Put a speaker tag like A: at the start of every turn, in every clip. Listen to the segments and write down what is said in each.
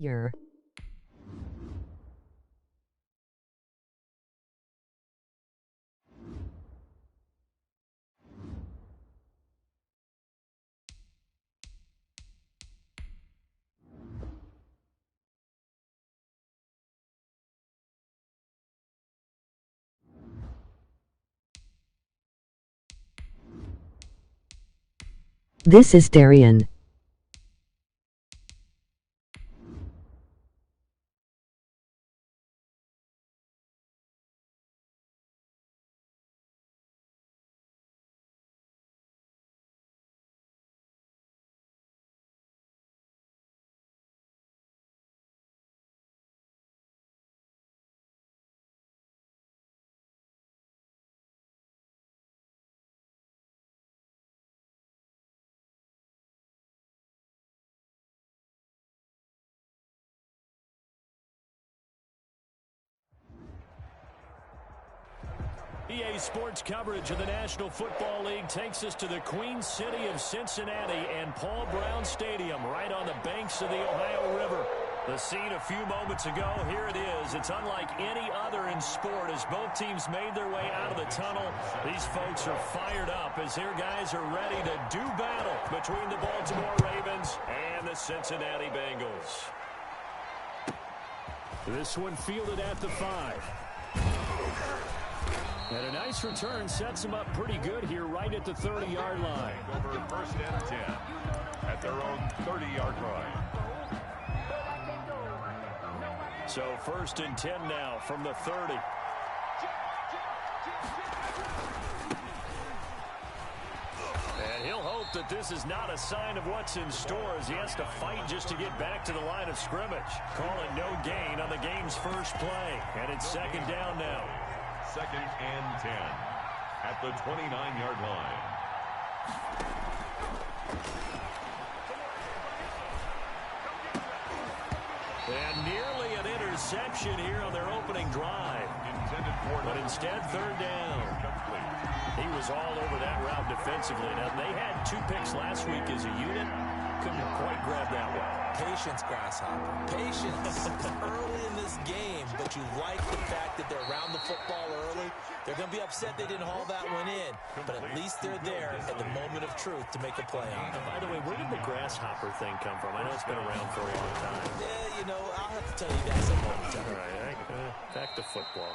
A: Year. This is Darian.
B: EA Sports coverage of the National Football League takes us to the Queen City of Cincinnati and Paul Brown Stadium right on the banks of the Ohio River. The scene a few moments ago, here it is. It's unlike any other in sport as both teams made their way out of the tunnel. These folks are fired up as their guys are ready to do battle between the Baltimore Ravens and the Cincinnati Bengals. This one fielded at the 5. And a nice return sets them up pretty good here right at the 30-yard line.
C: Over first and 10 at their own 30-yard line.
B: So first and 10 now from the 30. And he'll hope that this is not a sign of what's in store as he has to fight just to get back to the line of scrimmage. Call it no gain on the game's first play. And it's second down now.
C: Second and 10 at the 29-yard line.
B: And nearly an interception here on their opening drive. But instead, third down. He was all over that route defensively. Now, they had 2 picks last week as a unit. Couldn't quite grab that one.
D: Patience, Grasshopper. Patience. It's early in this game, but you like the fact that they're around the football early. They're going to be upset they didn't haul that one in, but at least they're there at the moment of truth to make a play on it.
B: By the way, where did the grasshopper thing come from? I know it's been around for a long time.
D: Yeah, you know, I'll have to tell you that some other time.
B: All right, back to football.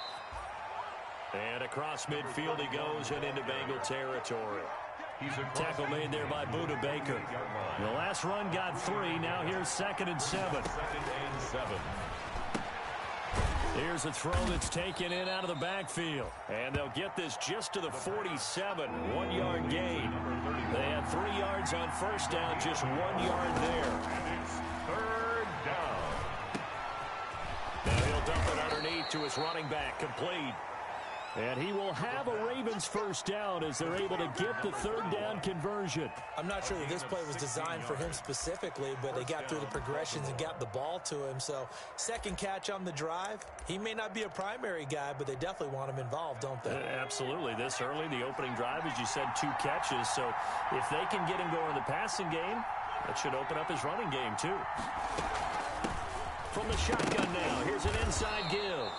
B: And across midfield he goes and into Bengal territory. Tackle made there by Buda Baker. The last run got 3. Now here's second and 7. Here's a throw that's taken in out of the backfield. And they'll get this just to the 47. 1-yard gain. They had 3 yards on first down, just 1 yard there.
C: Third down.
B: Now he'll dump it underneath to his running back, complete. And he will have a Ravens first down as they're able to get the third down conversion.
D: I'm not sure that this play was designed for him specifically, but they got through the progressions and got the ball to him. So second catch on the drive. He may not be a primary guy, but they definitely want him involved, don't they?
B: Absolutely. This early, the opening drive, as you said, 2 catches. So if they can get him going in the passing game, that should open up his running game too. From the shotgun now, here's an inside give.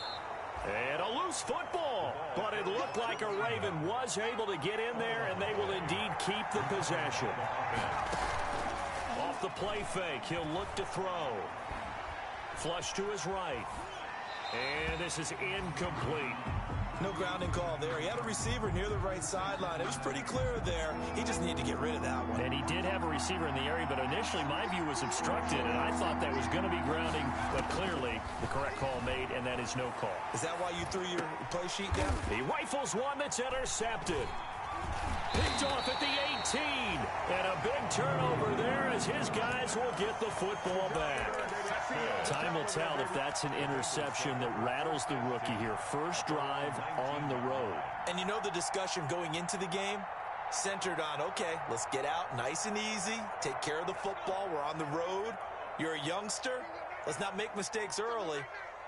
B: And a loose football, but it looked like a Raven was able to get in there, and they will indeed keep the possession. Off the play fake, he'll look to throw. Flush to his right. And this is incomplete.
D: No grounding call there. He had a receiver near the right sideline. It was pretty clear there. He just needed to get rid of that one.
B: And he did have a receiver in the area, but initially my view was obstructed, and I thought that was going to be grounding, but clearly the correct call made, and that is no call.
D: Is that why you threw your play sheet down?
B: He rifles one that's intercepted. Picked off at the 18. And a big turnover there as his guys will get the football back. Time will tell if that's an interception that rattles the rookie here. First drive on the road.
D: And you know the discussion going into the game? Centered on, okay, let's get out nice and easy. Take care of the football. We're on the road. You're a youngster. Let's not make mistakes early.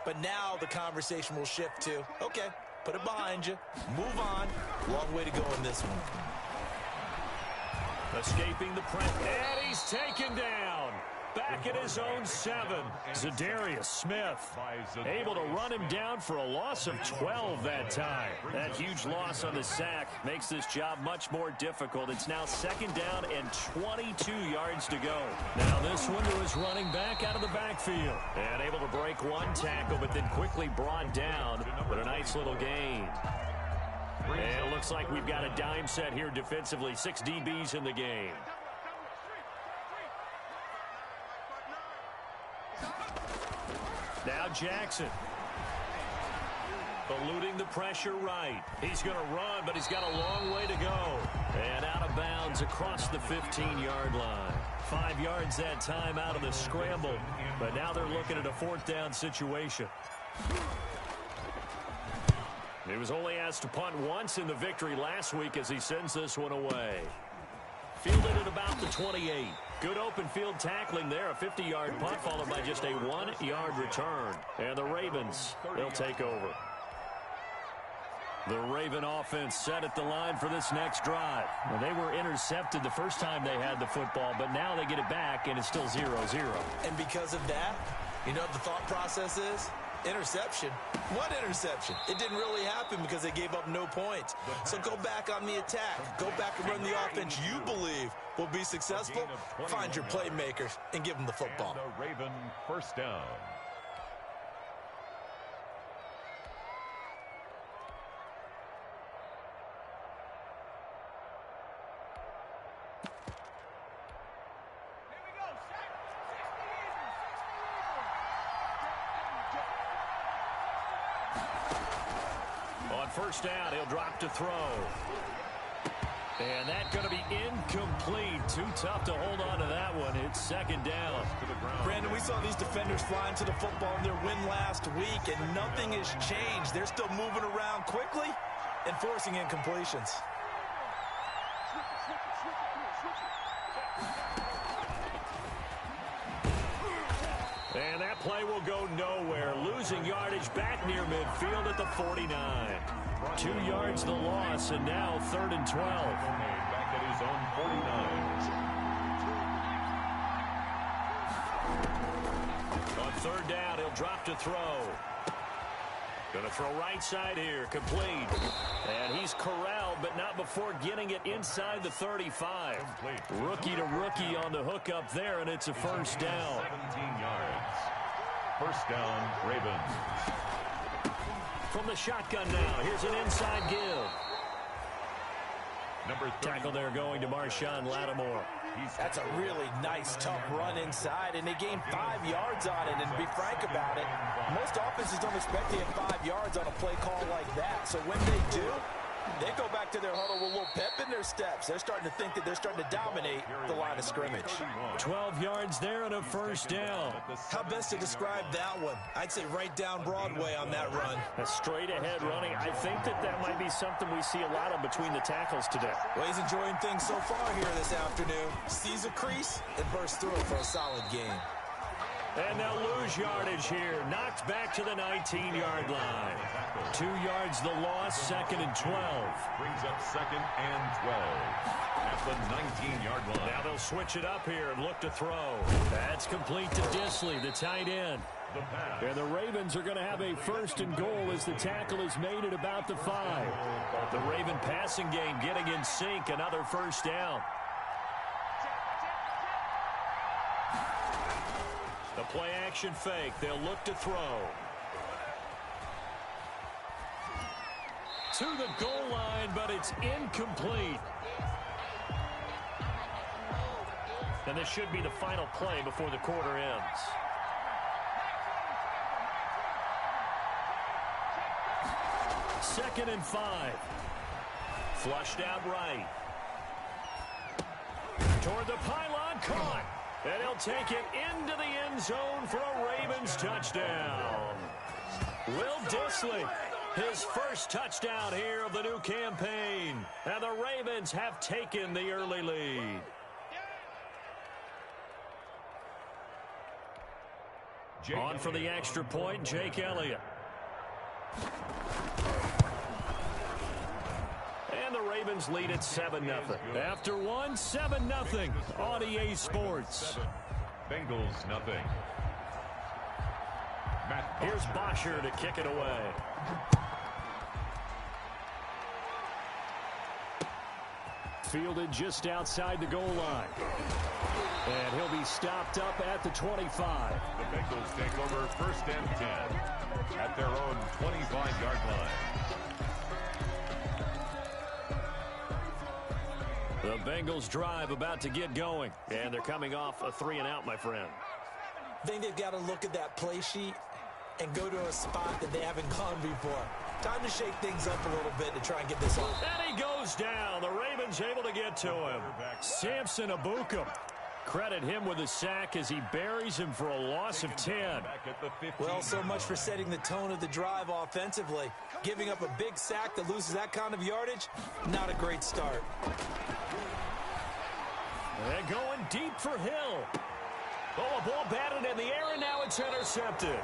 D: But now the conversation will shift to, okay, put it behind you. Move on. Long way to go in this one.
B: Escaping the press. And he's taken down. back at his own 7. Za'Darius Smith able to run him down for a loss of 12 that time. That huge loss on the sack makes this job much more difficult. It's now 2nd down and 22 yards to go. Now this one to his running back out of the backfield. And able to break one tackle, but then quickly brought down. But a nice little gain. And it looks like we've got a dime set here defensively. 6 DBs in the game. Now Jackson. Eluding the pressure right. He's going to run, but he's got a long way to go. And out of bounds across the 15-yard line. 5 yards that time out of the scramble. But now they're looking at a 4th down situation. He was only asked to punt once in the victory last week as he sends this one away. Fielded at about the 28. Good open field tackling there. A 50-yard punt followed by just a 1-yard return. And the Ravens, they'll take over. The Raven offense set at the line for this next drive. Well, they were intercepted the first time they had the football, but now they get it back, and it's still 0-0.
D: And because of that, you know what the thought process is? Interception. What interception? It didn't really happen because they gave up no points. So go back on the attack. Go back and run the offense you believe will be successful. Find your playmakers and give them the football.
C: And a Raven 1st down.
B: On 1st down, he'll drop to throw. And that's going to be incomplete. Too tough to hold on to that one. It's 2nd down.
D: Brandon, we saw these defenders flying to the football in their win last week, and nothing has changed. They're still moving around quickly and forcing incompletions.
B: And that play will go nowhere. Losing yardage back near midfield at the 49. 2 yards the loss, and now 3rd and 12.
C: Back at his own 49.
B: On 3rd down, he'll drop to throw. Going to throw right side here, complete. And he's corralled, but not before getting it inside the 35. Rookie to rookie on the hook up there, and it's a 1st down.
C: 17 yards. 1st down, Ravens.
B: From the shotgun now, here's an inside give. Tackle there going to Marshawn Lattimore.
D: That's a really nice, tough run inside, and they gained 5 yards on it. And to be frank about it, most offenses don't expect to get 5 yards on a play call like that. So when they do, they go back to their huddle with a little pep in their steps. They're starting to think that they're starting to dominate the line of scrimmage.
B: 12 yards there and a 1st down.
D: How best to describe that one? I'd say right down Broadway on that run.
B: A straight ahead running. I think that might be something we see a lot of between the tackles today.
D: Well, he's enjoying things so far here this afternoon. Sees a crease and bursts through it for a solid game.
B: And they'll lose yardage here. Knocked back to the 19-yard line. 2 yards the loss, 2nd and 12.
C: Brings up 2nd and 12 at the 19-yard line.
B: Now they'll switch it up here and look to throw. That's complete to Disley, the tight end. And the Ravens are going to have a 1st and goal as the tackle is made at about the 5. The Raven passing game getting in sync, another 1st down. The play action fake. They'll look to throw. To the goal line, but it's incomplete. And this should be the final play before the quarter ends. Second and 5. Flushed out right. Toward the pylon, caught. And he'll take it into the end zone for a Ravens touchdown. Will Disley, his 1st touchdown here of the new campaign. And the Ravens have taken the early lead. On for the extra point, Jake Elliott. And the Ravens lead at 7-0. After one, 7-0 on EA Sports.
C: Bengals nothing.
B: Here's Bosher to kick it away. Fielded just outside the goal line. And he'll be stopped up at the 25.
C: The Bengals take over 1st and 10 at their own 25-yard line.
B: The Bengals drive about to get going. And they're coming off a 3-and-out, my friend.
D: I think they've got to look at that play sheet and go to a spot that they haven't gone before. Time to shake things up a little bit to try and get this on.
B: And he goes down. The Ravens able to get to him. Samson Abukum. Credit him with a sack as he buries him for a loss of 10.
D: Well, so much for setting the tone of the drive offensively. Giving up a big sack that loses that kind of yardage, not a great start.
B: And going deep for Hill. Oh, a ball batted in the air, and now it's intercepted.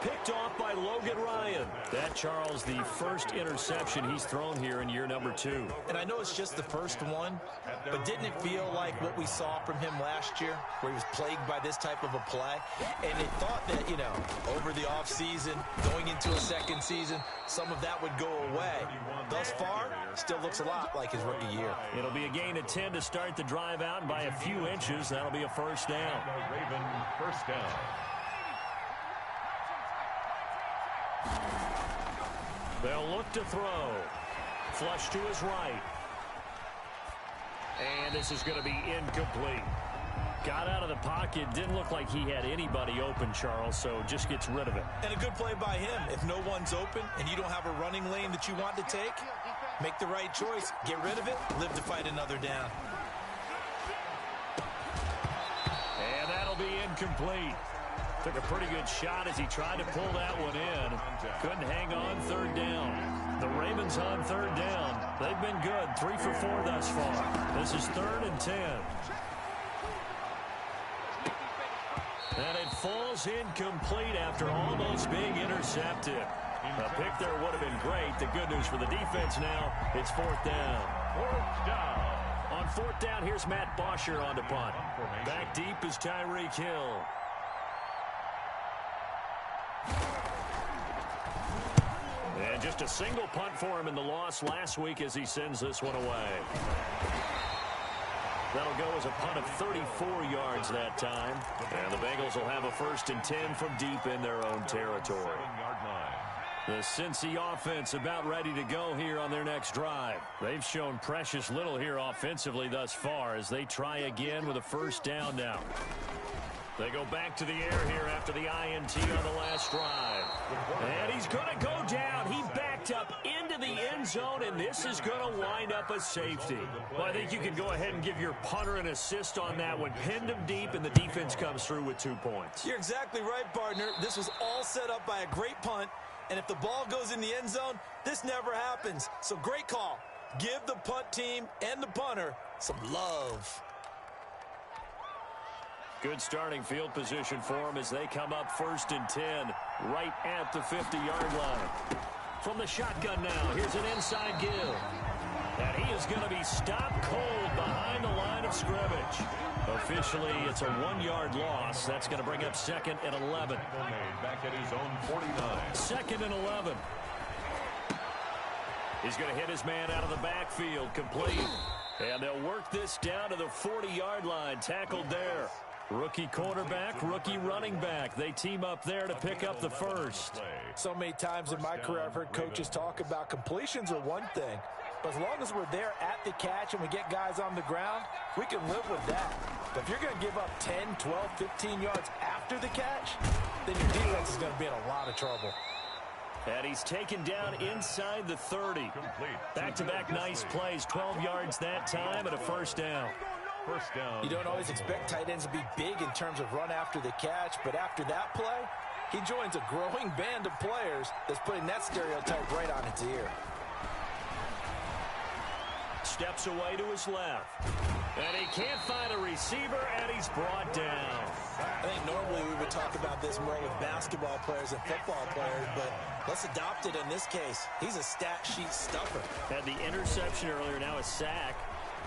B: Picked off by Logan Ryan. That, Charles, the first interception he's thrown here in year number 2.
D: And I know it's just the first one, but didn't it feel like what we saw from him last year, where he was plagued by this type of a play? And it thought that, you know, over the offseason, going into a second season, some of that would go away. Thus far, still looks a lot like his rookie year.
B: It'll be a gain of 10 to start the drive out, and by a few inches, that'll be a first down.
C: Raven 1st down.
B: They'll look to throw. Flush to his right. And this is going to be incomplete. Got out of the pocket. Didn't look like he had anybody open, Charles, so just gets rid of it.
D: And a good play by him. If no one's open and you don't have a running lane that you want to take, make the right choice. Get rid of it. Live to fight another down.
B: And that'll be incomplete. Took a pretty good shot as he tried to pull that one in. Couldn't hang on 3rd down. The Ravens on 3rd down. They've been good. 3 for 4 thus far. This is 3rd and 10. And it falls incomplete after almost being intercepted. A pick there would have been great. The good news for the defense now, it's 4th down.
C: 4th down.
B: On 4th down, here's Matt Bosher on to punt. Back deep is Tyreek Hill. And just a single punt for him in the loss last week as he sends this one away. That'll go as a punt of 34 yards that time. And the Bengals will have a 1st and 10 from deep in their own territory. The Cincy offense about ready to go here on their next drive. They've shown precious little here offensively thus far as they try again with a 1st down now. They go back to the air here after the INT on the last drive. And he's going to go down. He backed up into the end zone, and this is going to wind up a safety. Well, I think you can go ahead and give your punter an assist on that one. Pinned him deep, and the defense comes through with 2 points.
D: You're exactly right, partner. This was all set up by a great punt, and if the ball goes in the end zone, this never happens. So great call. Give the punt team and the punter some love.
B: Good starting field position for them as they come up 1st and 10 right at the 50-yard line. From the shotgun now, here's an inside give. And he is going to be stopped cold behind the line of scrimmage. Officially, it's a 1-yard loss. That's going to bring up 2nd and 11.
C: Back at his own 49.
B: 2nd and 11. He's going to hit his man out of the backfield, complete. And they'll work this down to the 40-yard line, tackled there. Rookie quarterback, rookie running back. They team up there to pick up the 1st.
D: So many times in my career I've heard coaches talk about completions are one thing, but as long as we're there at the catch and we get guys on the ground, we can live with that. But if you're going to give up 10, 12, 15 yards after the catch, then your defense is going to be in a lot of trouble.
B: And he's taken down inside the 30. Back-to-back nice plays, 12 yards that time and a 1st down.
C: 1st down.
D: You don't always expect tight ends to be big in terms of run after the catch, but after that play, he joins a growing band of players that's putting that stereotype right on its ear.
B: Steps away to his left. And he can't find a receiver, and he's brought down.
D: I think normally we would talk about this more with basketball players and football players, but let's adopt it in this case. He's a stat sheet stuffer.
B: Had the interception earlier, now a sack.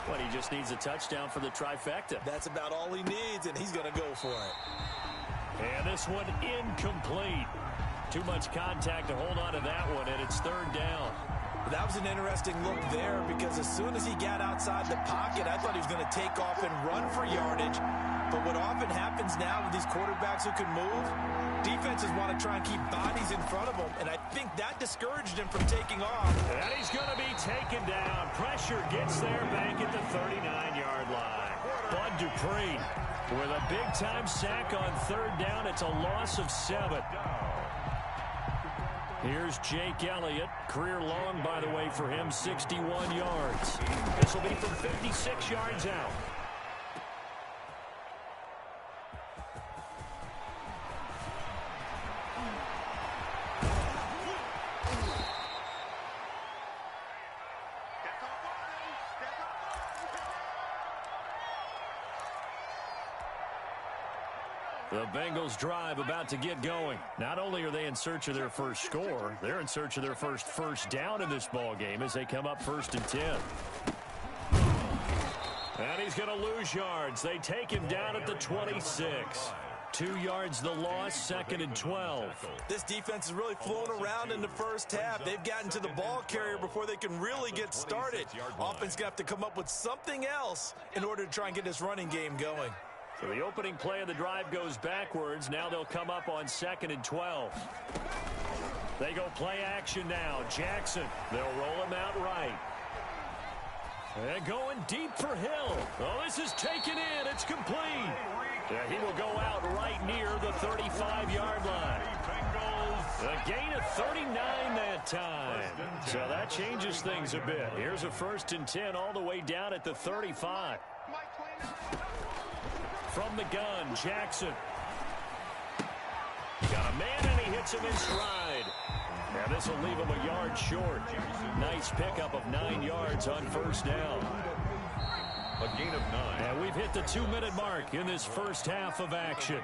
B: But he just needs a touchdown for the trifecta.
D: That's about all he needs, and he's going to go for it.
B: And this one incomplete. Too much contact to hold on to that one, and it's third down.
D: That was an interesting look there because as soon as he got outside the pocket, I thought he was going to take off and run for yardage. But what often happens now with these quarterbacks who can move, defenses want to try and keep bodies in front of them, and I think that discouraged him from taking off.
B: And he's going to be taken down. Pressure gets there back at the 39-yard line. Bud Dupree with a big-time sack on third down. It's a loss of 7. Here's Jake Elliott. Career long, by the way, for him, 61 yards. This will be from 56 yards out. The Bengals drive about to get going. Not only are they in search of their first score, they're in search of their first down in this ball game as they come up 1st and 10. And he's going to lose yards. They take him down at the 26. 2 yards the loss, 2nd and 12.
D: This defense is really flown around in the first half. They've gotten to the ball carrier before they can really get started. Offense going to have to come up with something else in order to try and get this running game going.
B: So the opening play of the drive goes backwards. Now they'll come up on 2nd and 12. They go play action now. Jackson, they'll roll him out right. And going deep for Hill. Oh, this is taken in. It's complete. Yeah, he will go out right near the 35-yard line. A gain of 39 that time. So that changes things a bit. Here's a 1st and 10 all the way down at the 35. From the gun, Jackson. Got a man, and he hits him in stride. And this will leave him a yard short. Nice pickup of 9 yards on 1st down.
C: A gain of 9.
B: And we've hit the 2-minute mark in this first half of action.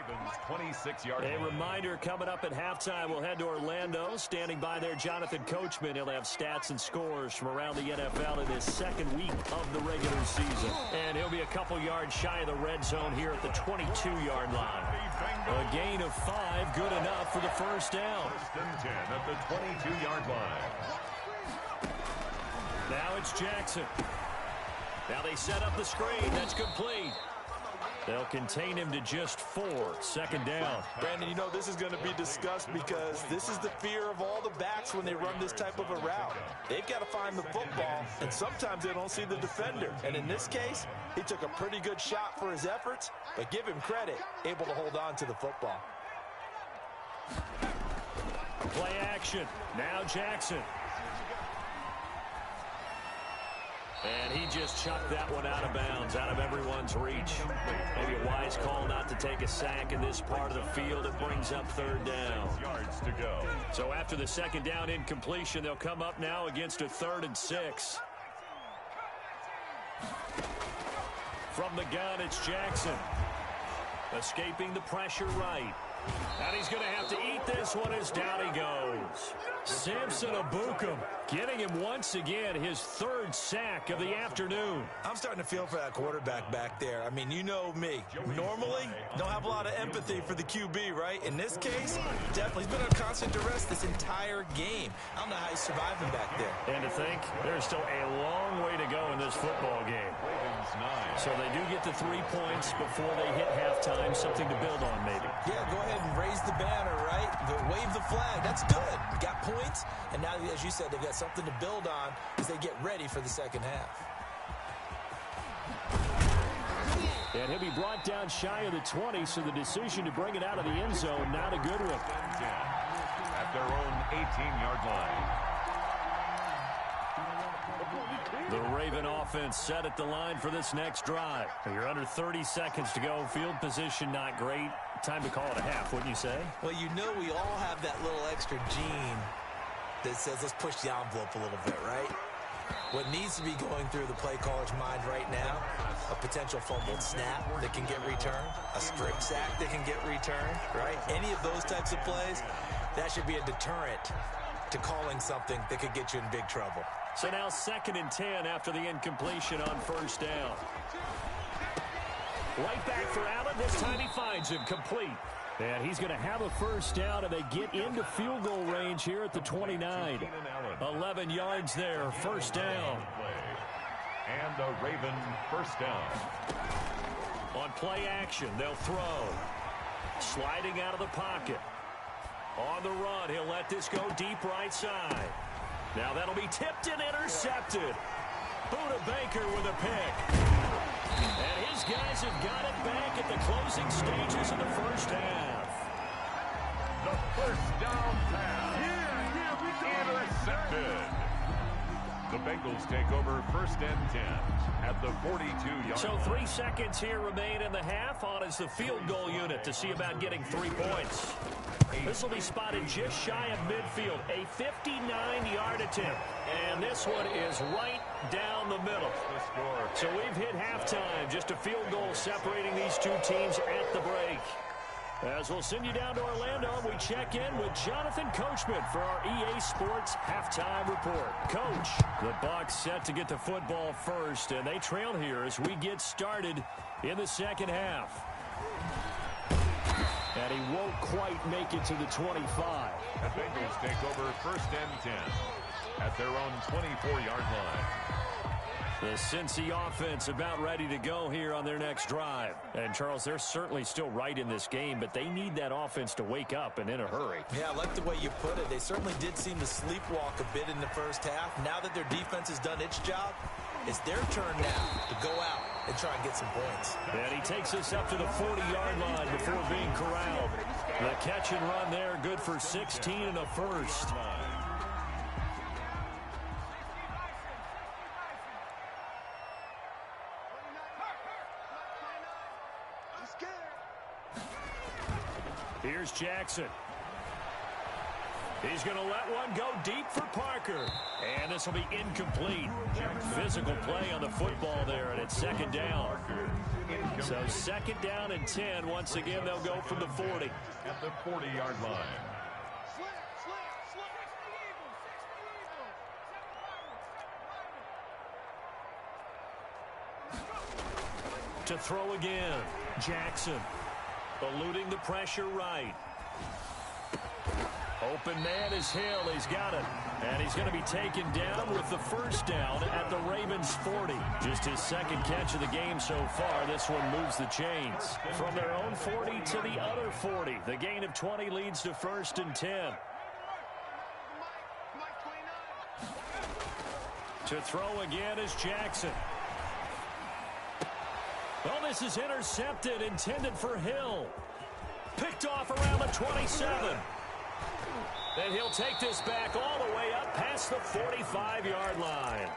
C: 26-yard.
B: A reminder, coming up at halftime, we'll head to Orlando. Standing by there, Jonathan Coachman. He'll have stats and scores from around the NFL in his 2nd week of the regular season. And he'll be a couple yards shy of the red zone here at the 22-yard line. A gain of 5, good enough for the 1st down.
C: 1st and 10 at the 22-yard line.
B: Now it's Jackson. Now they set up the screen. That's complete. They'll contain him to just 4. 2nd down.
D: Brandon, you know this is going to be discussed because this is the fear of all the backs when they run this type of a route. They've got to find the football, and sometimes they don't see the defender. And in this case, he took a pretty good shot for his efforts, but give him credit, able to hold on to the football.
B: Play action. Now Jackson. And he just chucked that one out of bounds, out of everyone's reach. Maybe a wise call not to take a sack in this part of the field. It brings up 3rd down.
C: Yards to go.
B: So after the 2nd down incompletion, they'll come up now against a 3rd and 6. From the gun, it's Jackson. Escaping the pressure right. And he's going to have to eat this one as down he goes. Samson Abukum getting him once again his 3rd sack of the afternoon.
D: I'm starting to feel for that quarterback back there. I mean, you know me. Normally, don't have a lot of empathy for the QB, right? In this case, definitely. He's been on constant duress this entire game. I don't know how he's surviving back there.
B: And to think, there's still a long way to go in this football game. So they do get the 3 points before they hit halftime. Something to build on, maybe.
D: Yeah, go ahead and raise the banner, right? Wave the flag. That's good. Got points, and now, as you said, they've got something to build on as they get ready for the 2nd half.
B: And he'll be brought down shy of the 20, so the decision to bring it out of the end zone, not a good one.
C: At their own 18-yard line.
B: The Raven offense set at the line for this next drive. You're under 30 seconds to go. Field position not great. Time to call it a half, wouldn't you say?
D: Well, you know we all have that little extra gene that says let's push the envelope a little bit, right? What needs to be going through the play caller's mind right now, a potential fumbled snap that can get returned, a strip sack that can get returned, right? Any of those types of plays, that should be a deterrent to calling something that could get you in big trouble.
B: So now 2nd and 10 after the incompletion on 1st down. Right back for Allen. This time he finds him complete. And he's going to have a 1st down, and they get into field goal range here at the 29. 11 yards there, 1st down.
C: And a Raven 1st down.
B: On play action, they'll throw. Sliding out of the pocket. On the run, he'll let this go deep right side. Now that'll be tipped and intercepted. Buda Baker with a pick. And his guys have got it back at the closing stages of the 1st half.
C: The 1st down pass. Intercepted. The Bengals take over 1st and 10 at the 42-yard
B: So
C: line.
B: 3 seconds here remain in the half. On is the field goal unit to see about getting 3 points. This will be spotted just shy of midfield. A 59-yard attempt. And this one is right down the middle. So we've hit halftime. Just a field goal separating these two teams at the break. As we'll send you down to Orlando, we check in with Jonathan Coachman for our EA Sports Halftime Report. Coach, the Bucs set to get the football first, and they trail here as we get started in the 2nd half. And he won't quite make it to the 25.
C: The Bengals take over 1st and 10 at their own 24-yard line.
B: The Cincy offense about ready to go here on their next drive. And, Charles, they're certainly still right in this game, but they need that offense to wake up and in a hurry.
D: Yeah, I like the way you put it. They certainly did seem to sleepwalk a bit in the 1st half. Now that their defense has done its job, it's their turn now to go out and try and get some points.
B: And he takes us up to the 40-yard line before being corralled. The catch and run there, good for 16 and a 1st. Here's Jackson. He's going to let one go deep for Parker. And this will be incomplete. Physical play on the football there, and it's 2nd down. So 2nd down and 10. Once again, they'll go from the 40.
C: At the 40-yard line.
B: To throw again, Jackson. Eluding the pressure right. Open man is Hill. He's got it. And he's going to be taken down with the 1st down at the Ravens 40. Just his 2nd catch of the game so far. This one moves the chains. From their own 40 to the other 40. The gain of 20 leads to 1st and 10. To throw again is Jackson. Well, this is intercepted, intended for Hill. Picked off around the 27. And he'll take this back all the way up past the 45-yard line.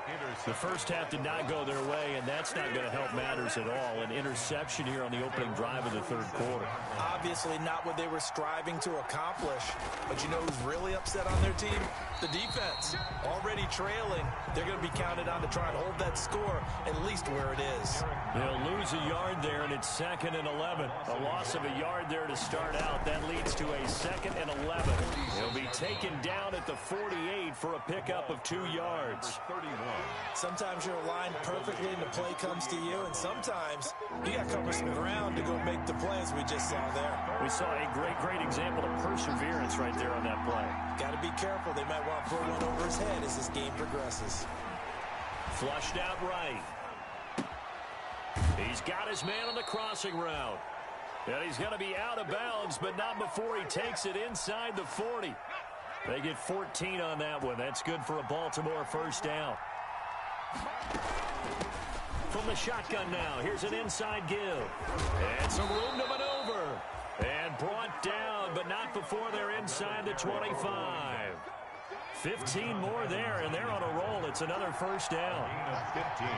B: The 1st half did not go their way, and that's not going to help matters at all. An interception here on the opening drive of the 3rd quarter.
D: Obviously not what they were striving to accomplish. But you know who's really upset on their team? The defense. Already trailing. They're going to be counted on to try and hold that score at least where it is.
B: They'll lose a yard there, and it's 2nd and 11. A loss of a yard there to start out. That leads to a 2nd and 11. He'll be taken down at the 48 for a pickup of 2 yards.
C: 31.
D: Sometimes you're aligned perfectly and the play comes to you, and sometimes you got to cover some ground to go make the play, as we just saw there.
B: We saw a great example of perseverance right there on that play.
D: Got to be careful. They might want to throw one over his head as this game progresses.
B: Flushed out right. He's got his man on the crossing route. And he's going to be out of bounds, but not before he takes it inside the 40. They get 14 on that one. That's good for a Baltimore 1st down. From the shotgun now, here's an inside give. And some room to maneuver. And brought down, but not before they're inside the 25. 15 more there, and they're on a roll. It's another 1st down.
C: 15.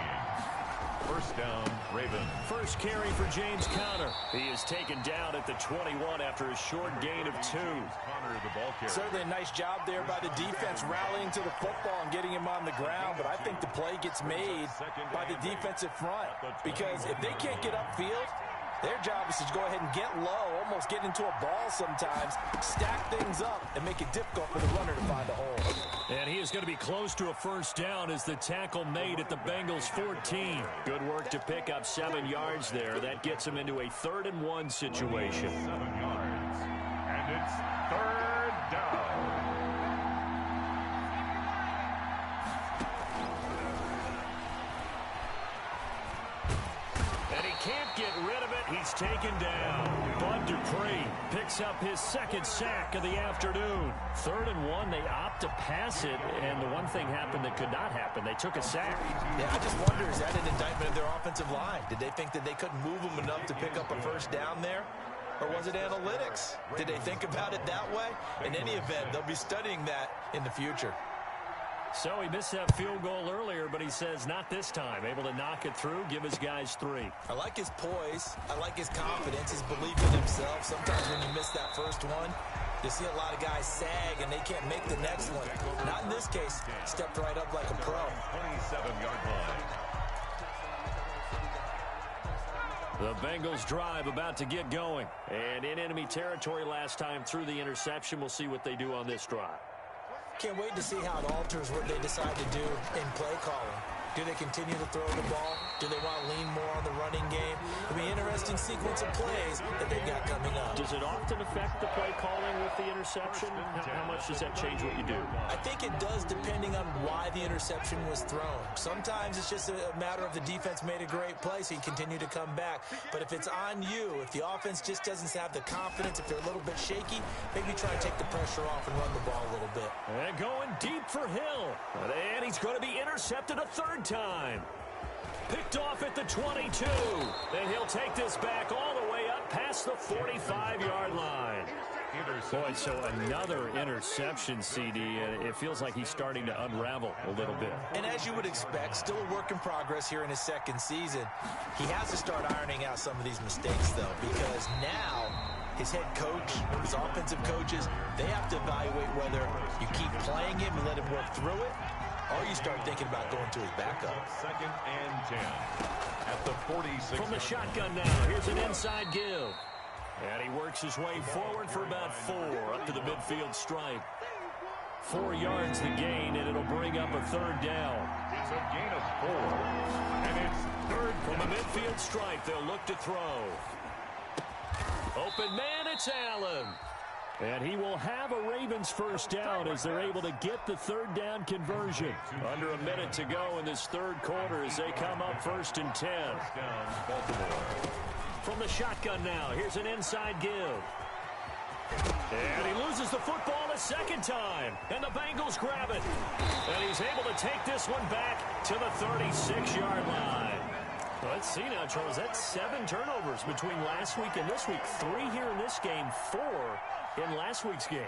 C: 1st down, Ravens.
B: First carry for James Conner. He is taken down at the 21 after a short gain of 2.
C: Conner, the ball carrier.
D: Certainly a nice job there by the defense rallying to the football and getting him on the ground, but I think the play gets made by the defensive front, because if they can't get upfield, Their job is to go ahead and get low, almost get into a ball sometimes, stack things up, and make it difficult for the runner to find a hole.
B: And he is going to be close to a first down as the tackle made at the Bengals 14. Good work to pick up 7 yards there. That gets him into a 3rd and 1 situation.
C: 7 yards. And it's 3rd down.
B: Can't get rid of it. He's taken down. Bud Dupree picks up his 2nd sack of the afternoon. 3rd and 1. They opt to pass it, and the one thing happened that could not happen. They took a sack.
D: Yeah, I just wonder, is that an indictment of their offensive line? Did they think that they couldn't move them enough to pick up a first down there? Or was it analytics? Did they think about it that way? In any event, they'll be studying that in the future.
B: So he missed that field goal earlier, but he says not this time. Able to knock it through, give his guys 3.
D: I like his poise. I like his confidence, his belief in himself. Sometimes when you miss that first one, you see a lot of guys sag and they can't make the next one. Not in this case. Stepped right up like a pro.
C: 27-yard line.
B: The Bengals drive about to get going. And in enemy territory last time through the interception. We'll see what they do on this drive.
D: Can't wait to see how it alters what they decide to do in play calling. Do they continue to throw the ball? Do they want to lean more on the running game? It'll be an interesting sequence of plays that they've got coming up.
B: Does it often affect the play calling with the interception? How much does that change what you do?
D: I think it does depending on why the interception was thrown. Sometimes it's just a matter of the defense made a great play, so you continue to come back. But if it's on you, if the offense just doesn't have the confidence, if they're a little bit shaky, maybe try and take the pressure off and run the ball a little bit.
B: And going deep for Hill. And he's going to be intercepted a 3rd time. Picked off at the 22. And he'll take this back all the way up past the 45-yard line. Boy, so another interception, CD. It feels like he's starting to unravel a little bit.
D: And as you would expect, still a work in progress here in his 2nd season. He has to start ironing out some of these mistakes, though, because now his head coach, his offensive coaches, they have to evaluate whether you keep playing him and let him work through it, or you start thinking about going to his backup.
C: 2nd and 10 at the 46.
B: From the shotgun now, here's an inside give. And he works his way forward for about 4 up to the midfield stripe. 4 yards the gain, and it'll bring up a 3rd down.
C: It's a gain of 4. And it's 3rd
B: from the midfield stripe. They'll look to throw. Open man, it's Allen. And he will have a Ravens first down as they're able to get the 3rd down conversion. Under a minute to go in this 3rd quarter as they come up 1st and 10. From the shotgun now, here's an inside give. And he loses the football a 2nd time. And the Bengals grab it. And he's able to take this one back to the 36-yard line. Let's see now, Charles. That's 7 turnovers between last week and this week. 3 here in this game, 4 in last week's game.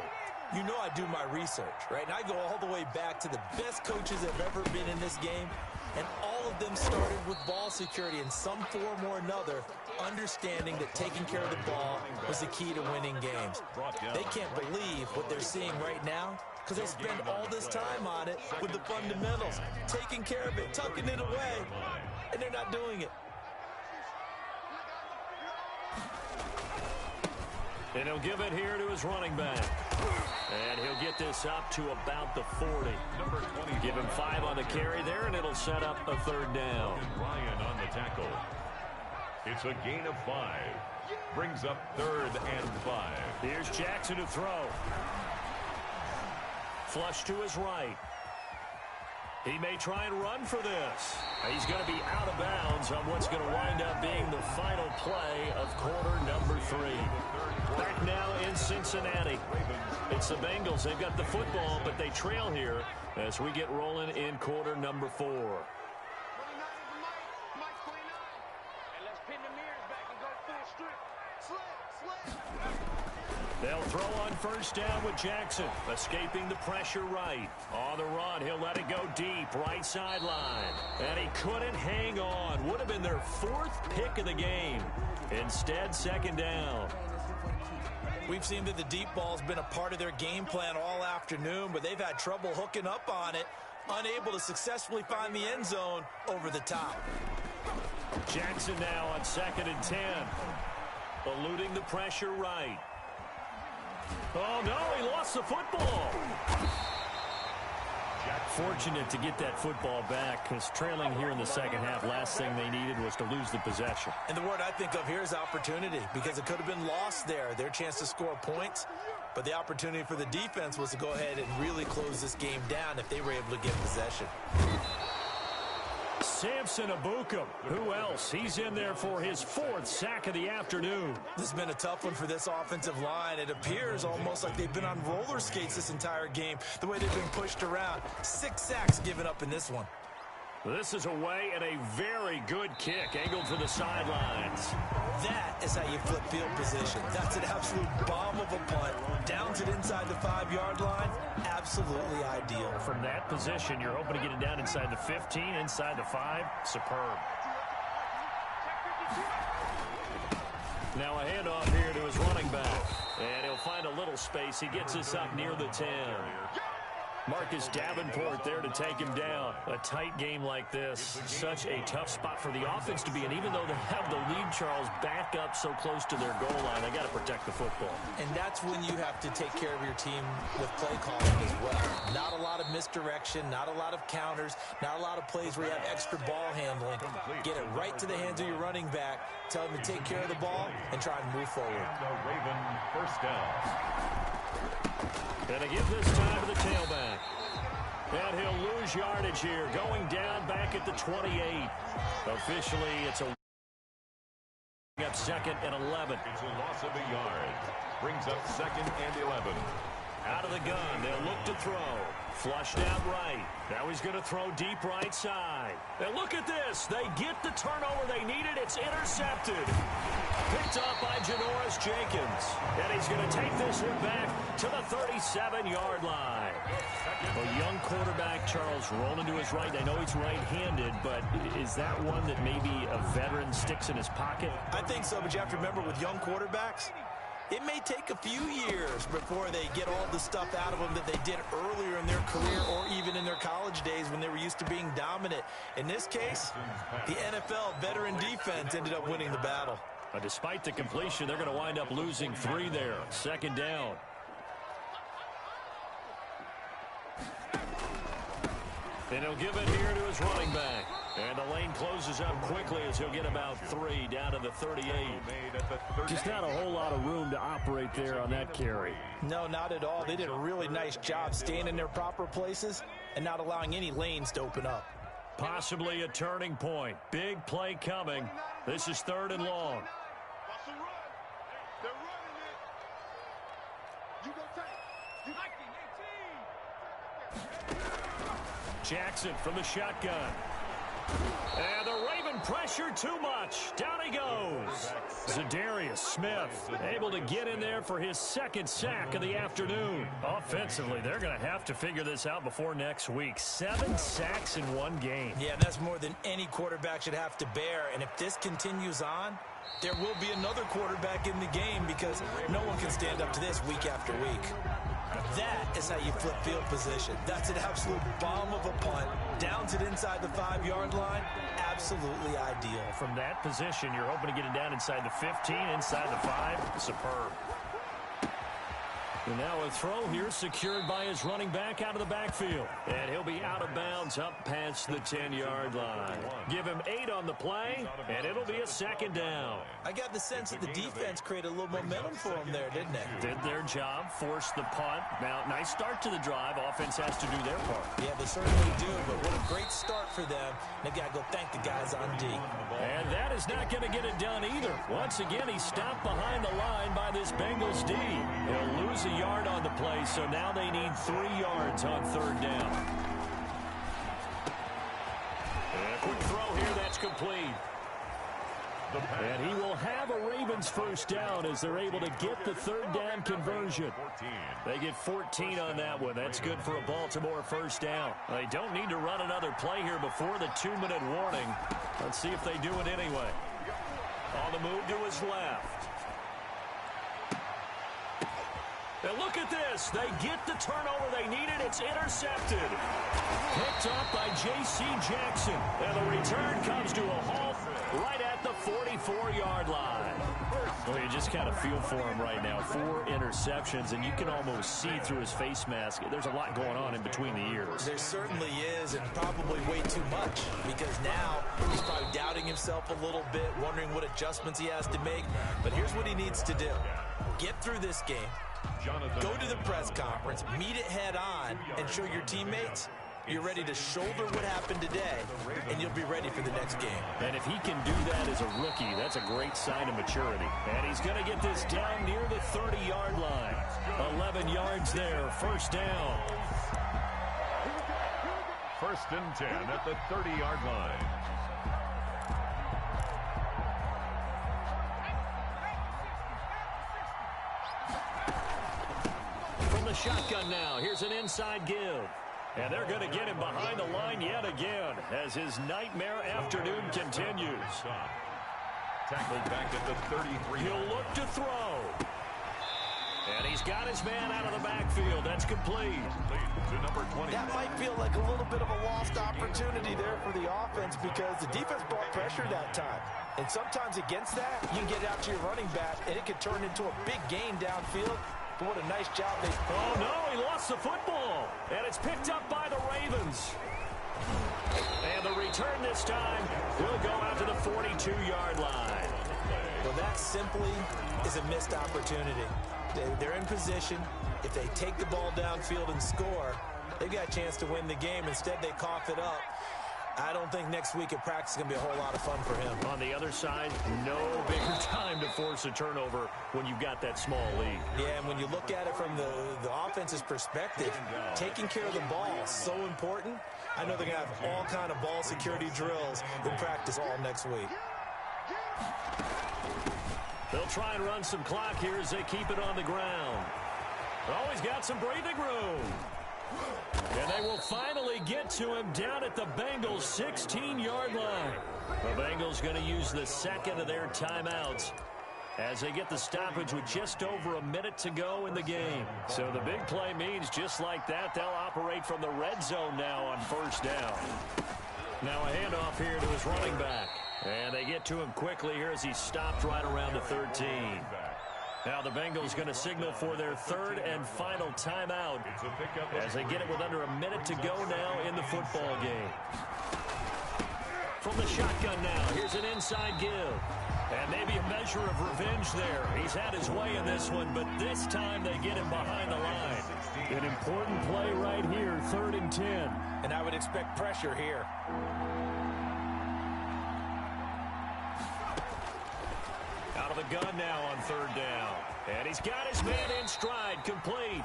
D: You know I do my research, right? And I go all the way back to the best coaches that have ever been in this game. And all of them started with ball security in some form or another, understanding that taking care of the ball was the key to winning games. They can't believe what they're seeing right now because they spend all this time on it with the fundamentals, taking care of it, tucking it away, and they're not doing it.
B: And he'll give it here to his running back. And he'll get this up to about the 40.
C: Number 20.
B: Give him 5 on the carry there, and it'll set up a 3rd down.
C: Ryan on the tackle. It's a gain of 5. Brings up 3rd and 5.
B: Here's Jackson to throw. Flush to his right. He may try and run for this. He's going to be out of bounds on what's going to wind up being the final play of quarter number 3. Back now in Cincinnati. It's the Bengals. They've got the football, but they trail here as we get rolling in quarter number 4. They'll throw on first down with Jackson, escaping the pressure right. On the run, he'll let it go deep, right sideline. And he couldn't hang on. Would have been their 4th pick of the game. Instead, 2nd down.
D: We've seen that the deep ball's been a part of their game plan all afternoon, but they've had trouble hooking up on it, unable to successfully find the end zone over the top.
B: Jackson now on 2nd and 10. Eluding the pressure right. Oh, no, he lost the football. Fortunate to get that football back, because trailing here in the second half, last thing they needed was to lose the possession.
D: And the word I think of here is opportunity, because it could have been lost there, their chance to score points. But the opportunity for the defense was to go ahead and really close this game down if they were able to get possession.
B: Samson Abukum. Who else? He's in there for his 4th sack of the afternoon.
D: This has been a tough one for this offensive line. It appears almost like they've been on roller skates this entire game, the way they've been pushed around. 6 sacks given up in this one.
B: This is away and a very good kick, angled for the sidelines.
D: That is how you flip field position. That's an absolute bomb of a punt. Downs it inside the 5-yard line. Absolutely ideal.
B: From that position, you're hoping to get it down inside the 15, inside the 5. Superb. Now a handoff here to his running back. And he'll find a little space. He gets us up near the 10. Marcus Davenport there to take him down. A tight game like this, such a tough spot for the offense to be in. Even though they have the lead, Charles, back up so close to their goal line, they got to protect the football.
D: And that's when you have to take care of your team with play calling as well. Not a lot of misdirection, not a lot of counters, not a lot of plays where you have extra ball handling. Get it right to the hands of your running back, tell him to take care of the ball, and try and move forward.
C: The Raven first down.
B: And to give this time to the tailback. And he'll lose yardage here, going down back at the 28. Officially, it's a up 2nd and 11.
C: It's a loss of a yard. Brings up 2nd and 11.
B: Out of the gun, they'll look to throw. Flushed out right. Now he's going to throw deep right side. And look at this. They get the turnover they needed. It's intercepted. Picked up by Janoris Jenkins. And he's going to take this one back to the 37-yard line. A young quarterback, Charles, rolling to his right. I know he's right-handed, but is that one that maybe a veteran sticks in his pocket?
D: I think so, but you have to remember with young quarterbacks, it may take a few years before they get all the stuff out of them that they did earlier in their career or even in their college days when they were used to being dominant. In this case, the NFL veteran defense ended up winning the battle.
B: But despite the completion, they're going to wind up losing 3 there. 2nd down. And he'll give it here to his running back. And the lane closes up quickly as he'll get about 3 down to the 38. Just not a whole lot of room to operate there on that carry.
D: No, not at all. They did a really nice job staying in their proper places and not allowing any lanes to open up.
B: Possibly a turning point. Big play coming. This is 3rd and long. Jackson from the shotgun. And the Raven pressure too much. Down he goes. Zadarius Smith able to get in there for his 2nd sack of the afternoon. Offensively, they're going to have to figure this out before next week. 7 sacks in one game.
D: Yeah, that's more than any quarterback should have to bear. And if this continues on, there will be another quarterback in the game because no one can stand up to this week after week. That is how you flip field position. That's an absolute bomb of a punt. Downs it inside the 5-yard line. Absolutely ideal.
B: From that position, you're hoping to get it down inside the 15, inside the 5. Superb. And now a throw here secured by his running back out of the backfield. And he'll be out of bounds up past the 10-yard line. Give him 8 on the play, and it'll be a 2nd down.
D: I got the sense that the defense created a little momentum for him there, didn't it?
B: Did their job, forced the punt. Now, nice start to the drive. Offense has to do their part.
D: Yeah, they certainly do, but what a great start for them. They've got to go thank the guys on D.
B: And that is not going to get it done either. Once again, he's stopped behind the line by this Bengals D. He'll lose a yard on the play, so now they need 3 yards on 3rd down. And a quick throw here, that's complete. And he will have a Ravens 1st down as they're able to get the 3rd down conversion. They get 14 on that one. That's good for a Baltimore 1st down. They don't need to run another play here before the 2-minute warning. Let's see if they do it anyway. On the move to his left. And look at this. They get the turnover they needed. It's intercepted. Picked up by J.C. Jackson. And the return comes to a halt 34-yard line. Well, you just kind of feel for him right now. 4 interceptions, and you can almost see through his face mask. There's a lot going on in between the ears.
D: There certainly is, and probably way too much, because now he's probably doubting himself a little bit, wondering what adjustments he has to make. But here's what he needs to do. Get through this game. Go to the press conference, meet it head on, and show your teammates you're ready to shoulder what happened today, and you'll be ready for the next game.
B: And if he can do that as a rookie, that's a great sign of maturity. And he's going to get this down near the 30-yard line. 11 yards there, first down.
C: First and 10 at the 30-yard line.
B: From the shotgun now, here's an inside give. And they're going to get him behind the line yet again as his nightmare afternoon continues.
C: Tackled back at the 33.
B: He'll look to throw. And he's got his man out of the backfield. That's complete.
C: To number 20.
D: That might feel like a little bit of a lost opportunity there for the offense because the defense brought pressure that time. And sometimes against that, you can get out to your running back, and it can turn into a big gain downfield. But what a nice job they...
B: Oh, no, he lost the football. And it's picked up by the Ravens. And the return this time will go out to the 42-yard line.
D: Well, that simply is a missed opportunity. They're in position. If they take the ball downfield and score, they've got a chance to win the game. Instead, they cough it up. I don't think next week at practice is going to be a whole lot of fun for him.
B: On the other side, no bigger time to force a turnover when you've got that small lead.
D: Yeah, and when you look at it from the offense's perspective, taking care of the ball is so important. I know they're going to have all kind of ball security drills in practice all next week.
B: They'll try and run some clock here as they keep it on the ground. Always got some breathing room. And they will finally get to him down at the Bengals' 16-yard line. The Bengals going to use the second of their timeouts as they get the stoppage with just over a minute to go in the game. So the big play means just like that, they'll operate from the red zone now on first down. Now a handoff here to his running back. And they get to him quickly here as he stopped right around the 13. Now the Bengals going to signal for their third and final timeout as they get it with under a minute to go now in the football game. From the shotgun now, here's an inside give. And maybe a measure of revenge there. He's had his way in this one, but this time they get him behind the line. An important play right here, 3rd and 10.
D: And I would expect pressure here.
B: Out of the gun now on 3rd down. And he's got his man in stride, complete.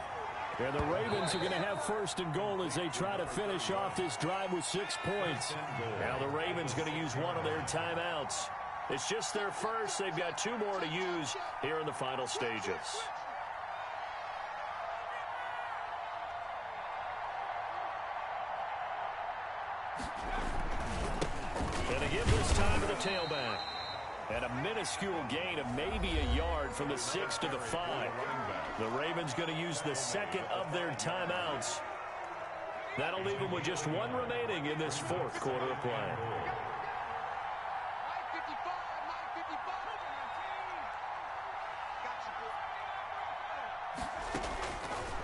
B: And the Ravens are going to have 1st and goal as they try to finish off this drive with 6 points. Now the Ravens going to use one of their timeouts. It's just their first. They've got 2 more to use here in the final stages. And they give this time to the tailback. And a minuscule gain of maybe a yard from the 6 to the 5. The Ravens going to use the second of their timeouts. That'll leave them with just 1 remaining in this 4th quarter of play.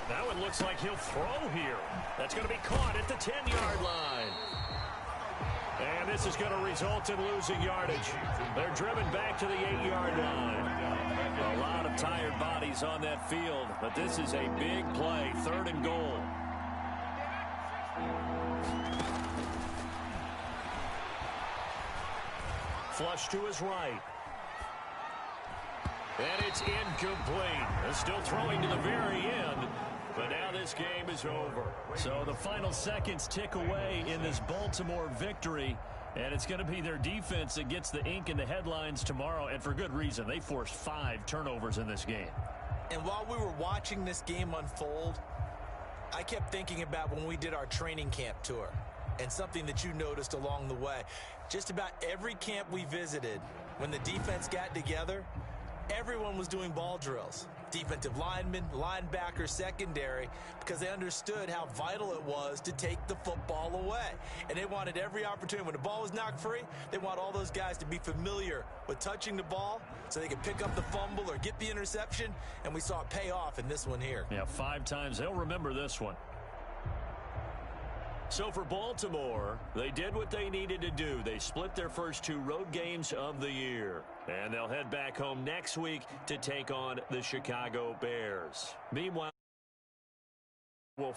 B: Now it looks like he'll throw here. That's going to be caught at the 10-yard line. And this is going to result in losing yardage. They're driven back to the 8-yard line. A lot of tired bodies on that field, but this is a big play, 3rd and goal. Flush to his right. And it's incomplete. They're still throwing to the very end. But now this game is over. So the final seconds tick away in this Baltimore victory. And it's going to be their defense that gets the ink in the headlines tomorrow. And for good reason. They forced 5 turnovers in this game.
D: And while we were watching this game unfold, I kept thinking about when we did our training camp tour. And something that you noticed along the way. Just about every camp we visited, when the defense got together, everyone was doing ball drills. defensive linemen, linebacker, secondary, because they understood how vital it was to take the football away. And they wanted every opportunity. When the ball was knocked free, they want all those guys to be familiar with touching the ball so they could pick up the fumble or get the interception, and we saw it pay off in this one here.
B: Yeah, 5 times. They'll remember this one. So for Baltimore, they did what they needed to do. They split their first 2 road games of the year. And they'll head back home next week to take on the Chicago Bears. Meanwhile, we'll